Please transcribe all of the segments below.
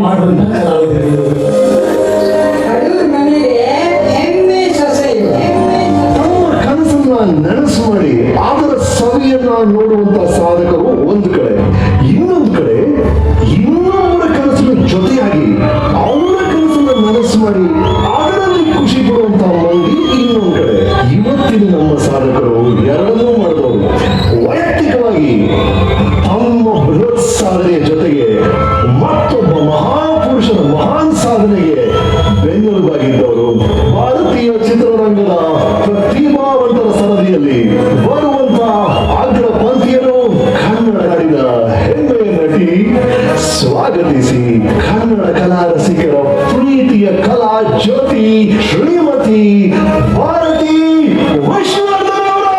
ಮಾಡುವಂತ ಕಲಾವಿದರು. ನನಸು ಮಾಡಿ ಅದರ ಸವಿಯನ್ನ ನೋಡುವಂತ ಸಾಧಕರು ಒಂದು ಕಡೆ, ಇನ್ನೊಂದು ಕಡೆ ಇನ್ನೊಬ್ಬರ ಕನಸಿನ ಜೊತೆಯಾಗಿ ಅವರ ಕನಸನ್ನ ನನಸು ಮಾಡಿ ಅದರಲ್ಲಿ ಖುಷಿ ಪಡುವಂತ ಮಂದಿ ಇನ್ನೊಂದು ಕಡೆ. ಇವತ್ತಿನ ನಮ್ಮ ಸಾಧಕರು ಎರಡನ್ನೂ ಮಾಡಿದವರು. ವೈಯಕ್ತಿಕವಾಗಿ ತಮ್ಮ ಬೃಹತ್ ಸಾಧನೆಯ ಜೊತೆಗೆ ಮತ್ತೊಬ್ಬ ಮಹಾಪುರುಷನ ಮಹಾನ್ ಸಾಧನೆಗೆ ಬೆನ್ನೆಲುಬಾಗಿದ್ದವರು. ಭಾರತೀಯ ಚಿತ್ರರಂಗದ ಪ್ರತಿಭಾವಂತರ ಸರದಿಯಲ್ಲಿ ಬರುವಂತ ಅಗ್ರ ಪಂಥಿಯರು ಕನ್ನಡ ನಾಡಿನ ಹೆಮ್ಮೆಯ ನಟಿ. ಸ್ವಾಗತಿಸಿ ಕನ್ನಡ ಕಲಾ ರಸಿಕರ ಪ್ರೀತಿಯ ಕಲಾ ಜ್ಯೋತಿ ಶ್ರೀಮತಿ ಭಾರತಿ ವಿಷ್ಣುವರ್ಧನ್ ಅವರು.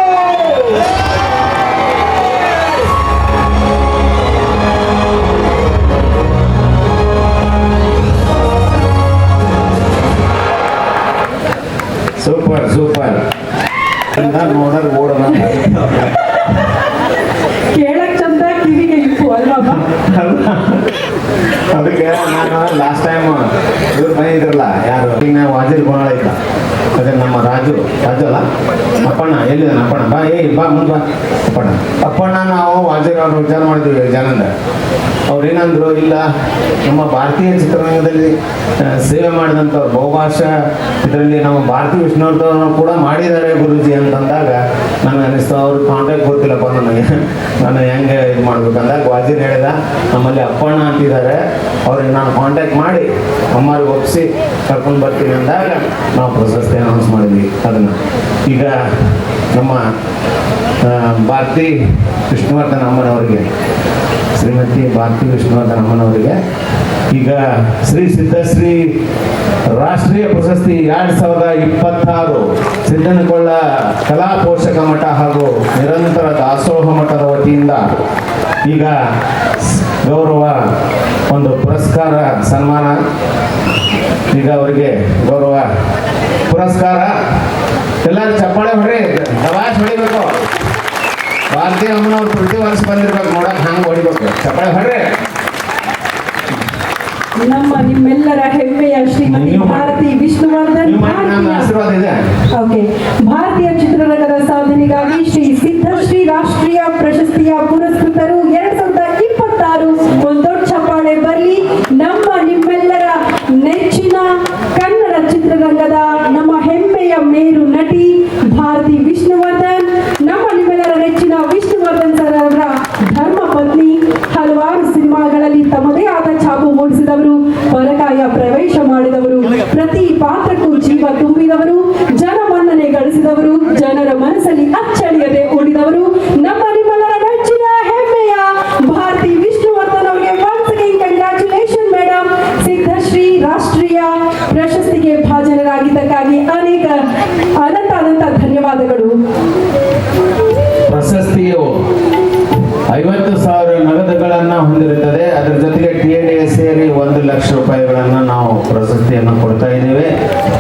ಸೂಪರ್ ಸೂಪರ್ ನೋಡೋದು ಓಡೋಣ. ಕೇಳಕ್ ಚಂದ, ಕಿವಿಗೆ ಇಪ್ಪು ಅಲ್ವಾ? ಅದಕ್ಕೆ ನಾನು ಲಾಸ್ಟ್ ಟೈಮ್ ಇವ್ರು ಬಂದಿದ್ರಲ್ಲ, ಯಾರು ಈಗ ನಾವು ವಾಜಿಲ್ ಗೋಣ ಇದ್ದ, ಅದೇ ನಮ್ಮ ರಾಜು ಅಲ್ಲ ಅಪ್ಪಣ್ಣ, ಎಲ್ಲಿದ್ದಾನೆ ಅಪ್ಪಣ್ಣ? ಬಾ ಬಾ ಮುಂದೆ ಬಾ ಅಪ್ಪಣ್ಣ. ನಾವು ವಾಜಿಲ್ ಅವ್ರು ವಿಚಾರ ಮಾಡಿದ್ವಿ ಜನಂದ. ಅವ್ರು ಏನಂದ್ರು, ಇಲ್ಲ ನಮ್ಮ ಭಾರತೀಯ ಚಿತ್ರರಂಗದಲ್ಲಿ ಸೇವೆ ಮಾಡಿದಂಥವ್ರು ಬಹುಭಾಷಾ ಇದರಲ್ಲಿ ನಮ್ಮ ಭಾರತೀಯ ವಿಷ್ಣುವರ್ಧನ್ ಕೂಡ ಮಾಡಿದ್ದಾರೆ ಗುರುಜಿ ಅಂತಂದಾಗ ನನಗೆ ಅನಿಸ್ತು ಅವ್ರ ಕಾಂಟ್ಯಾಕ್ಟ್ ಗೊತ್ತಿಲ್ಲಪ್ಪ ನನಗೆ, ನಾನು ಹೆಂಗೆ ಇದು ಮಾಡ್ಬೇಕಂದಾಗ ವಾಜಿರ್ ಹೇಳಿದ, ನಮ್ಮಲ್ಲಿ ಅಪ್ಪಣ್ಣ ಅಂತಿದ್ದಾರೆ, ಅವ್ರಿಗೆ ನಾನು ಕಾಂಟ್ಯಾಕ್ಟ್ ಮಾಡಿ ಅಮ್ಮರಿಗೆ ಒಪ್ಪಿಸಿ ಕರ್ಕೊಂಡು ಬರ್ತೀನಿ ಅಂದಾಗ ನಾವು ಪ್ರಶಸ್ತಿ ಅನೌನ್ಸ್ ಮಾಡಿದ್ವಿ ಅದನ್ನು. ಈಗ ನಮ್ಮ ಭಾರತಿ ವಿಷ್ಣುವರ್ಧನ್ ಅಮ್ಮನವರಿಗೆ, ಶ್ರೀಮತಿ ಭಾರತಿ ವಿಷ್ಣುವರ್ಧನ್ ಅಮ್ಮನವರಿಗೆ ಈಗ ಶ್ರೀ ಸಿದ್ಧಶ್ರೀ ರಾಷ್ಟ್ರೀಯ ಪ್ರಶಸ್ತಿ 2026 ಸಿದ್ದನಕೊಳ್ಳ ಕಲಾ ಪೋಷಕ ಮಠ ಹಾಗೂ ನಿರಂತರ ದಾಸೋಹ ಮಠದ ವತಿಯಿಂದ ಈಗ ಗೌರವ ಒಂದು ಪುರಸ್ಕಾರ ಸನ್ಮಾನ. ಈಗ ಅವರಿಗೆ ಗೌರವ ಪುರಸ್ಕಾರ. ಎಲ್ಲರೂ ಚಪ್ಪಾಳೆ ಹೊಡ್ರಿ, ದಬಾಸ್ ಹೊಡಿಬೇಕು. ಭಾರತೀಯ ಅಮ್ಮನವ್ರು ಪ್ರತಿ ವರ್ಷ ಬಂದಿರ್ಬೇಕು ನೋಡಕ್, ಹಂಗೆ ಹೊಡಿಬೇಕು. ಚಪ್ಪಾಳೆ ಹೊಡ್ರಿ. ನಿಮ್ಮೆಲ್ಲರ ಹೆಮ್ಮೆಯ ಶ್ರೀಮತಿ ಭಾರತಿ ವಿಷ್ಣುವರ್ಧನ್ ಆಶೀರ್ವಾದ ಇದೆ. ಓಕೆ, ಭಾರತೀಯ ಚಿತ್ರರಂಗದ ಸಾಧನೆಗಾಗಿ ಶ್ರೀ ಸಿದ್ಧಶ್ರೀ ರಾಷ್ಟ್ರೀಯ ಪ್ರಶಸ್ತಿಯ ಪುರಸ್ಕೃತರು 2026. ಒಂದು ದೊಡ್ಡ ಚಪ್ಪಾಳೆ ಬರಲಿ. ನಿಮ್ಮೆಲ್ಲರ ನೆಚ್ಚಿನ ಕನ್ನಡ ಚಿತ್ರರಂಗದ ನಮ್ಮ ಹೆಮ್ಮೆಯ ಮೇರು ನಟಿ ಭಾರತಿ ವಿಷ್ಣುವರ್ಧನ್, ನಿಮ್ಮೆಲ್ಲರ ನೆಚ್ಚಿನ ವಿಷ್ಣುವರ್ಧನ್ ಸರ್ ಅವರ ಧರ್ಮ ಪತ್ನಿ. ಹಲವಾರು ಸಿನಿಮಾಗಳಲ್ಲಿ ತಮ್ಮದೇ ಆದ ಛಾಪು ಮೂಡಿಸಿದವರು, ಪರಕಾಯ ಪ್ರವೇಶ ಮಾಡಿದವರು, ಪ್ರತಿ ಪಾತ್ರಕ್ಕೂ ಜೀವ ತುಂಬಿದವರು, ಜನಮನ್ನಣೆ ಗಳಿಸಿದವರು, ಜನರ ಮನಸ್ಸಲ್ಲಿ ಅಚ್ಚಳಿಯದೆ ಉಳಿದವರು ನಿಮ್ಮೆಲ್ಲರ ನೆಚ್ಚಿನ ಹೆಮ್ಮೆಯ ಭಾರತಿ ವಿಷ್ಣುವರ್ಧನ್ ಅವರಿಗೆ once again congratulation madam. Siddhashree ರಾಷ್ಟ್ರೀಯ ಪ್ರಶಸ್ತಿಗೆ ಭಾಜನರಾಗಿದ್ದಕ್ಕಾಗಿ ಅನಂತ ಧನ್ಯವಾದಗಳು. ಪ್ರಶಸ್ತಿಯು 50,000 ನಗದುಗಳನ್ನು ಹೊಂದಿರುತ್ತದೆ. ಅದರ ಜೊತೆಗೆ TNA ಸೇರಿ 1 ಲಕ್ಷ ರೂಪಾಯಿಗಳನ್ನು ನಾವು ಪ್ರಶಸ್ತಿಯನ್ನು ಕೊಡ್ತಾ ಇದ್ದೇವೆ.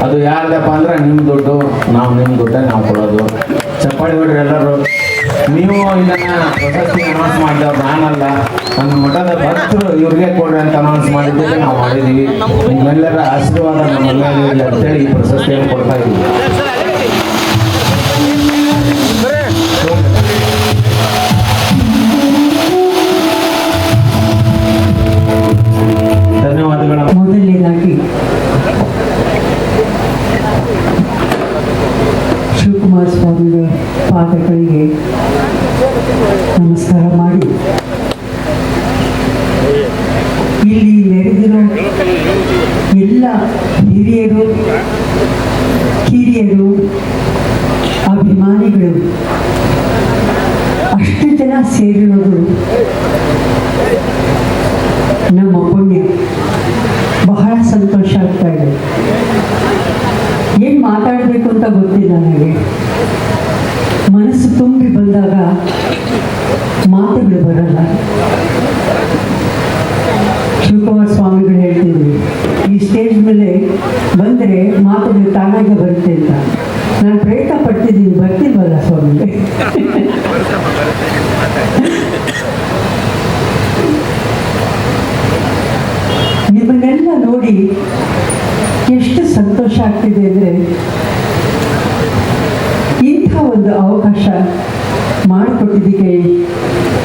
ಅದು ಯಾರ್ದಪ್ಪ ಅಂದ್ರೆ ನಿಮ್ಮ ದುಡ್ಡು, ನಿಮ್ಮ ದುಡ್ಡೇ ನಾವು ಕೊಡೋದು. ಚಪ್ಪಾಳಿ ಹೊಡ್ರಿ ಎಲ್ಲರೂ. ನೀವು ಇದನ್ನ ಪ್ರಶಸ್ತಿ ಅನೌನ್ಸ್ ಮಾಡಿದವ್ರು ನಾನಲ್ಲ, ನನ್ನ ಮಠದ ಭಕ್ತರು ಇವ್ರಿಗೆ ಕೊಡ್ರಿ ಅಂತ ಅನೌನ್ಸ್ ಮಾಡಿದ್ದಕ್ಕೆ ನಾವು ಮಾಡಿದ್ದೀವಿ. ನಿಮ್ಮೆಲ್ಲರ ಆಶೀರ್ವಾದ ನಮ್ಮೆಲ್ಲರಿಗೂ ಅಂತೇಳಿ ಈ ಪ್ರಶಸ್ತಿಯನ್ನು ಕೊಡ್ತಾ ಇದ್ದೀವಿ. ಧನ್ಯವಾದಗಳು. ಮೊದಲನೇದಾಗಿ ಶಿವಕುಮಾರ ಸ್ವಾಮಿಗಳ ಪಾದಗಳಿಗೆ ನಮಸ್ಕಾರ ಮಾಡಿ, ಇಲ್ಲಿ ನೆರೆದಿರೋ ಎಲ್ಲ ಹಿರಿಯರು, ಕಿರಿಯರು, ಅಭಿಮಾನಿಗಳು ಅಷ್ಟು ಜನ ಸೇರಿರೋದು ನಮ್ಮ ಪುಣ್ಯ. ಬಹಳ ಸಂತೋಷ ಆಗ್ತಾ ಇದೆ. ಏನು ಮಾತಾಡಬೇಕು ಅಂತ ಗೊತ್ತಿಲ್ಲ ನನಗೆ. ಮನಸ್ಸು ತುಂಬಿ ಬಂದಾಗ ಮಾತುಗಳು ಬರಲ್ಲ. ಶಿವಕುಮಾರ ಸ್ವಾಮಿಗಳು ಹೇಳ್ತಿದ್ವಿ, ಈ ಸ್ಟೇಜ್ ಮೇಲೆ ಬಂದರೆ ಮಾತುಗಳು ತಾನಾಗೆ ಬರುತ್ತೆ ಅಂತ. ನಾನು ಪ್ರಯತ್ನ ಪಡ್ತಿದ್ದೀನಿ, ಬರ್ತಿಲ್ವಲ್ಲ ಸ್ವಾಮಿ. ನಿಮ್ಮನ್ನು ಇದನ್ನೆಲ್ಲ ನೋಡಿ ಎಷ್ಟು ಸಂತೋಷ ಆಗ್ತಿದೆ ಅಂದರೆ ಇಂಥ ಒಂದು ಅವಕಾಶ ಮಾಡಿಕೊಟ್ಟಿದ್ದಕ್ಕೆ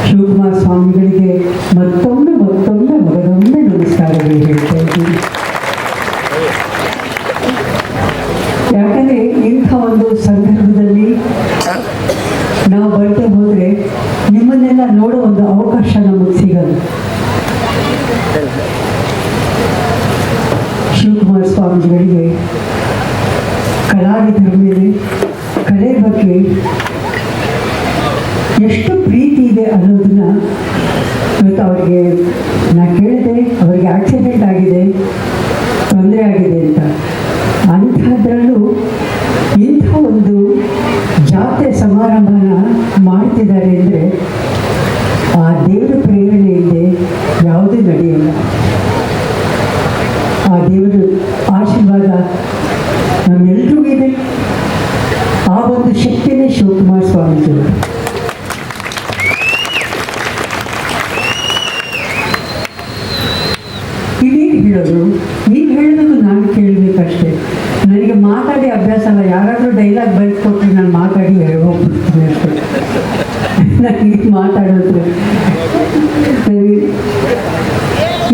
ಶಿವಕುಮಾರ ಸ್ವಾಮಿಗಳಿಗೆ ಮತ್ತೊಮ್ಮೆ ಮಗದೊಮ್ಮೆ ನಮಸ್ಕಾರಗಳು ಹೇಳ್ತಾ ಇದ್ದೀನಿ. ಯಾಕಂದರೆ ಇಂಥ ಒಂದು ಸಂದರ್ಭದಲ್ಲಿ ನಾವು ಬರ್ತೇ ಹೋದರೆ ನಿಮ್ಮನ್ನೆಲ್ಲ ನೋಡೋ ಒಂದು ಅವಕಾಶ ನಮಗೆ ಸಿಗಲ್ಲ. ಶಿವಕುಮಾರ ಸ್ವಾಮಿಗಳಿಗೆ ಕಲಾವಿದರ ಮೇಲೆ ಕಲೆ ಬಗ್ಗೆ ಎಷ್ಟು ಪ್ರೀತಿ ಇದೆ ಅನ್ನೋದನ್ನ ಇವತ್ತು ಅವರಿಗೆ ನಾ ಕೇಳಿದೆ, ಅವರಿಗೆ ಆಕ್ಸಿಡೆಂಟ್ ಆಗಿದೆ, ತೊಂದರೆ ಆಗಿದೆ ಅಂತ. ಅಂಥದ್ರಲ್ಲೂ ಇಂಥ ಒಂದು ಜಾತ್ರೆ ಸಮಾರಂಭನ ಮಾಡ್ತಿದ್ದಾರೆ ಅಂದರೆ ಆ ದೇವರ ಪ್ರೇರಣೆಯಿಂದ ಯಾವುದೂ ನಡೆಯಲ್ಲ. ಆ ದೇವರ ಆಶೀರ್ವಾದ ನಮ್ಮೆಲ್ಲರಿಗೂ ಇದೆ. ಆ ಒಂದು ಶಕ್ತಿನೇ ಶಿವಕುಮಾರ ಸ್ವಾಮೀಜಿಯವರು. ಇದೇನು ಹೇಳೋದು, ನೀವು ಹೇಳೋದನ್ನು ನಾನು ಕೇಳಬೇಕಷ್ಟೇ. ನನಗೆ ಮಾತಾಡಿ ಅಭ್ಯಾಸ ಅಲ್ಲ. ಯಾರಾದರೂ ಡೈಲಾಗ್ ಬರೆದುಕೊಟ್ರೆ ನಾನು ಮಾತಾಡಿ ಹೋಗ್ಬಿಡ್ತೀನಿ ಅಷ್ಟೇ. ನನಗೆ ಮಾತಾಡೋದು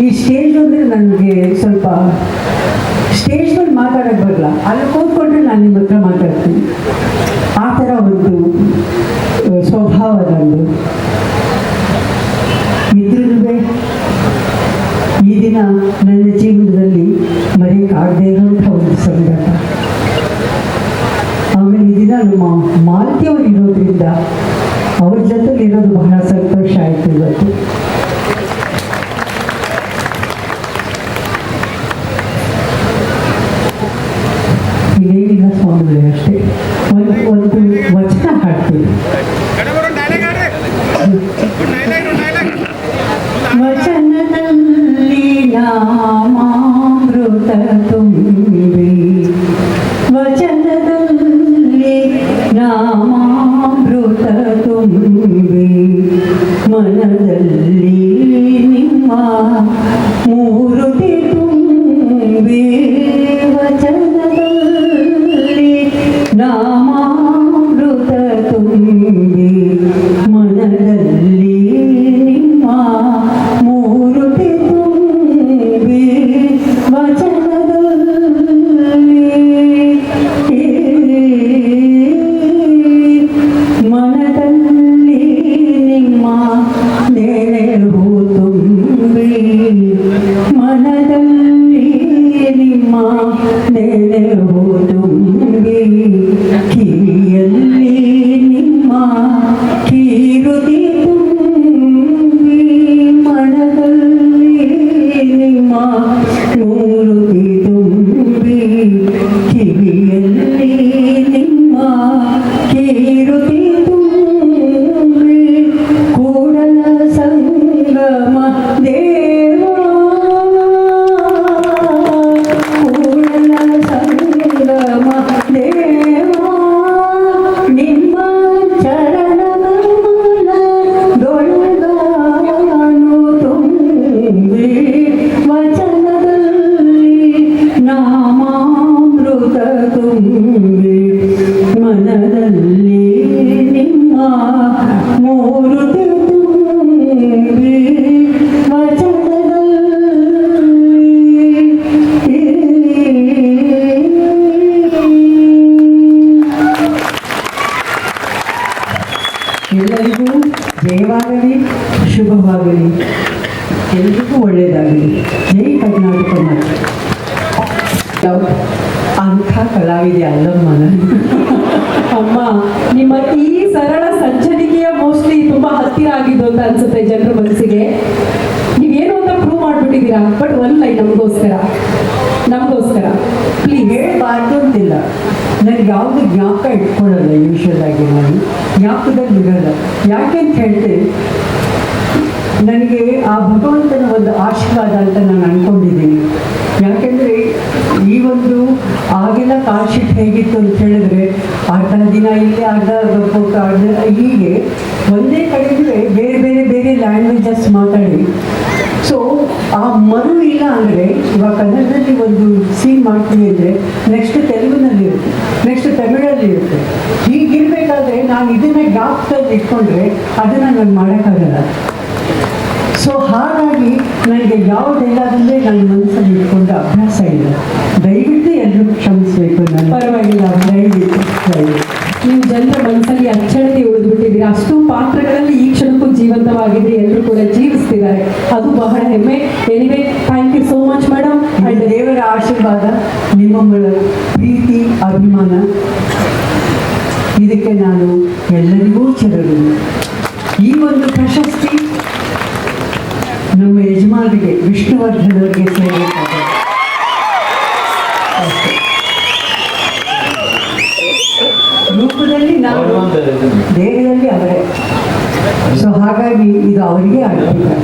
ಈ ಸ್ಟೇಜ್ ಅಂದರೆ ನನಗೆ ಸ್ವಲ್ಪ ಸ್ಟೇಜ್ ಮೇಲೆ ಮಾತಾಡೋಕ್ಕೆ ಬರಲ್ಲ. ಅಲ್ಲಿ ಕೂತ್ಕೊಂಡ್ರೆ ನಾನು ನಿಮ್ಮ ಹತ್ರ ಮಾತಾಡ್ತೀನಿ. ಆ ಥರ ಒಂದು ಸ್ವಭಾವ ನಂದು ಇದ್ರೂ ಈ ದಿನ ನನ್ನ ಜೀವನದಲ್ಲಿ ಮರೆಯಕ್ಕಾಗದೇ ಇರುವಂಥ ಒಂದು ಸಂಘಟ. ಆಮೇಲೆ ಈ ದಿನ ನಮ್ಮ ಮಾಲ್ತಿಯವರು ಇರೋದ್ರಿಂದ ಅವ್ರ ಜೊತೆಲಿ ಇರೋದು ಬಹಳ ಸಂತೋಷ ಆಯಿತು ಇವತ್ತು. ಏನಿಲ್ಲ ಸ್ವಾಮಿಗಳೇ, ಅಷ್ಟೇ ಒಂದು ವಚನ ಹಾಡ್ತೀವಿ. ವಚನದಲ್ಲಿ ನಾಮಾಮೃತ ತುಂಬಿ, ವಚನದಲ್ಲಿ ನಾಮಾಮೃತ ತುಂಬಿ, ಮನದಲ್ಲಿ ನಿಮ್ಮ ಮೂರುತಿ ತುಂಬಿ, ವಚನದಲ್ಲಿ ನಾಮಾಮೃತ ತುಂಬಿ, ಮನದಲ್ಲಿ ನಿಮ್ಮ ಮೂರುತಿ ತುಂಬಿ, ವಚನದಲ್ಲಿ ಮನದಲ್ಲಿ ನಿಮ್ಮ ನೆರವು ತುಂಬಿ, ಮನದಲ್ಲಿ ನಿಮ್ಮ ನೆರವು ತುಂಬಿ, ಕಿವಿಯಲ್ಲಿ ನಿಮ್ಮ ಕೀರುತಿ ತುಂಬಿ, ಮನದಲ್ಲಿ ನಿಮ್ಮ ಮೂರುತಿ ತುಂಬಿ, ಕಿವಿಯಲ್ಲಿ ನಿಮ್ಮ ಕೀರುತಿ ತುಂಬಿ, ಕೂಡಲ ಸಂಗಮ ದೇವಾ, ಕೂಡಲ ಸಂಗಮ ದೇವಾ, ನಿಮ್ಮ ಚರಣದೊಳಗಾನು ತುಂಬಿ, ವಚನದಲ್ಲಿ ನಾಮಾಮೃತ ತುಂಬಿ, ಮನದಲ್ಲಿ ನಿಮ್ಮ ಮೂರುತಿ ತುಂಬಿ, ಎಲ್ಲರಿಗೂ ಜಯವಾಗಲಿ, ಶುಭವಾಗಲಿ, ಎಲ್ರಿಗೂ ಒಳ್ಳೆಯದಾಗಲಿ. ಜೈ ಕರ್ನಾಟಕ ಮಾತೆ. ಅಂಥ ಕಲಾವಿದೆ ಅಲ್ಲಮ್ಮ ನಾನು. ಅಮ್ಮ, ನಿಮ್ಮ ಈ ಸರಳ ಸಜ್ಜನಿಕೆಯ ಮೋಸ್ಟ್ಲಿ ತುಂಬಾ ಹತ್ತಿರ ಆಗಿದ್ದು ಅಂತ ಅನ್ಸುತ್ತೆ ಜನರ ಮನಸ್ಸಿಗೆ. ನೀವೇನು ಅಂತ ಪ್ರೂವ್ ಮಾಡ್ಬಿಟ್ಟಿದ್ದೀರಾ. ಬಟ್ ಒನ್ ಲೈನ್ ನಮಗೋಸ್ಕರ ಪ್ಲೀಸ್. ಹೇಳಬಾರ್ದು ಅಂತಿಲ್ಲ, ನನಗೆ ಯಾವುದು ಜ್ಞಾಪಕ ಇಟ್ಕೊಳ್ಳಲ್ಲ. ಯೂಶಲ್ ಆಗಿ ನಾನು ಜ್ಞಾಪಕದಲ್ಲಿ ಇರಲ್ಲ. ಯಾಕೆ ಅಂತ ಹೇಳಿದ್ರೆ ನನಗೆ ಆ ಭಗವಂತನ ಒಂದು ಆಶೀರ್ವಾದ ಅಂತ ನಾನು ಅಂದ್ಕೊಂಡಿದ್ದೀನಿ. ಯಾಕೆಂದರೆ ಈ ಒಂದು ಆಗೆಲ್ಲ ಕಾಲ್ ಶೀಟ್ ಹೇಗಿತ್ತು ಅಂತ ಹೇಳಿದ್ರೆ ಅರ್ಧ ದಿನ ಇಲ್ಲಿ, ಅರ್ಧ ಹೀಗೆ ಒಂದೇ ಕಡೆಗೆ ಬೇರೆ ಬೇರೆ ಬೇರೆ ಲ್ಯಾಂಗ್ವೇಜಸ್ ಮಾತಾಡಿ ಸೊ ಆ ಮರು ಇಲ್ಲ ಅಂದರೆ ಇವಾಗ ಕನ್ನಡದಲ್ಲಿ ಒಂದು ಸೀನ್ ಮಾಡ್ತೀವಿ ಅಂದರೆ ನೆಕ್ಸ್ಟ್ ತೆಲುಗಿನಲ್ಲಿ ಇರುತ್ತೆ, ನೆಕ್ಸ್ಟ್ ತಮಿಳಲ್ಲಿ ಇರುತ್ತೆ. ಹೀಗಿರಬೇಕಾದ್ರೆ ನಾನು ಇದನ್ನೇ ಜ್ಞಾಪಕದಲ್ಲಿ ಇಟ್ಕೊಂಡ್ರೆ ಅದನ್ನು ನಾನು ಮಾಡೋಕ್ಕಾಗಲ್ಲ. ಸೊ ಹಾಗಾಗಿ ನನಗೆ ಯಾವ ಡೈಲಾಗಂದರೆ ನನ್ನ ಮನಸ್ಸಲ್ಲಿ ಇಟ್ಕೊಂಡ ಅಭ್ಯಾಸ ಇಲ್ಲ. ದಯವಿಟ್ಟು ಎಲ್ಲರೂ ಕ್ಷಮಿಸಬೇಕು. ನಾನು ಪರವಾಗಿಲ್ಲ. ದಯವಿಟ್ಟು ನೀವು ಜನರ ಮನಸ್ಸಲ್ಲಿ ಅಚ್ಚಳತೆ ಉಳಿದ್ಬಿಟ್ಟಿದ್ದೀರಿ. ಅಷ್ಟು ಪಾತ್ರಗಳಲ್ಲಿ ಈ ಕ್ಷಣಕ್ಕೂ ಜೀವಂತವಾಗಿದ್ರಿ, ಎಲ್ಲರೂ ಕೂಡ ಜೀವಿಸ್ತಿದ್ದಾರೆ, ಅದು ಬಹಳ ಹೆಮ್ಮೆ. Anyway, thank you so much madam. And ದೇವರ ಆಶೀರ್ವಾದ, ನಿಮ್ಮ ಪ್ರೀತಿ, ಅಭಿಮಾನ, ಇದಕ್ಕೆ ನಾನು ಎಲ್ಲರಿಗೂ ಚಿರಋಣಿ. ಈ ಒಂದು ಪ್ರಶಸ್ತಿ ನಮ್ಮ ಯಜಮಾನರಿಗೆ ವಿಷ್ಣುವರ್ಧನ್ ಅವರಿಗೆ ಸೇರಬೇಕಾದ ರೂಪದಲ್ಲಿ ನಾವು, ದೇಹದಲ್ಲಿ ಅವರೇ. ಸೊ ಹಾಗಾಗಿ ಇದು ಅವರಿಗೆ ಆಗುತ್ತೆ.